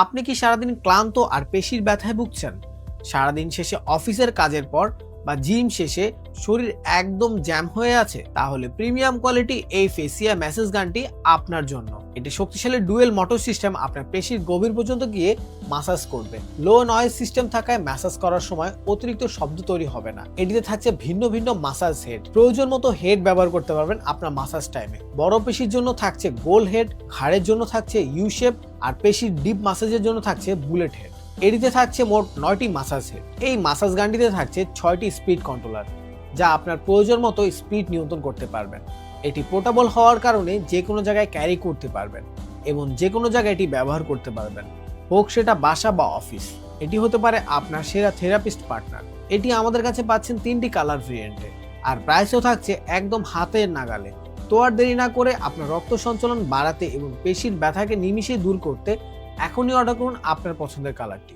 আপনি কি সারাদিন ক্লান্ত আর পেশির ব্যথায় ভুগছেন? সারাদিন শেষে অফিসের কাজের পর বা জিম শেষে শরীর একদম জ্যাম হয়ে আছে? তাহলে প্রিমিয়াম কোয়ালিটি এই ফেসিয়া ম্যাসেজ গানটি আপনার জন্য। এটি শক্তিশালী ডুয়েল মোটর সিস্টেম আপনার পেশির গভীর পর্যন্ত গিয়ে মাসাজ করবে। লো নয়েজ সিস্টেম থাকায় ম্যাসাজ করার সময় অতিরিক্ত শব্দ তৈরি হবে না। এটিতে থাকছে ভিন্ন ভিন্ন মাসাজ হেড, প্রয়োজন মতো হেড ব্যবহার করতে পারবেন আপনার মাসাজ টাইমে। বড় পেশির জন্য থাকছে গোল হেড, ঘাড়ের জন্য থাকছে ইউ শেপ, আর পেশির ডিপ মাসাজের জন্য থাকছে বুলেট হেড। এটিতে থাকছে মোট 9টি মাসাজ হেড। এই মাসাজ গানটিতে থাকছে 6টি স্পিড কন্ট্রোলার, যা আপনার প্রয়োজন মতো স্পিড নিয়ন্ত্রণ করতে পারবেন। এটি পোর্টেবল হওয়ার কারণে যে কোনো জায়গায় ক্যারি করতে পারবেন এবং যে কোনো জায়গায় এটি ব্যবহার করতে পারবেন, হোক সেটা বাসা বা অফিস। এটি হতে পারে আপনার সেরা থেরাপিস্ট পার্টনার। এটি আমাদের কাছে পাচ্ছেন 3টি কালার ভেরিয়েন্টে, আর প্রাইসও থাকছে একদম হাতের নাগালে। তো আর দেরি না করে আপনার রক্ত সঞ্চালন বাড়াতে এবং পেশির ব্যথাকে নিমিষে দূর করতে এখনই অর্ডার করুন আপনার পছন্দের কালারটি।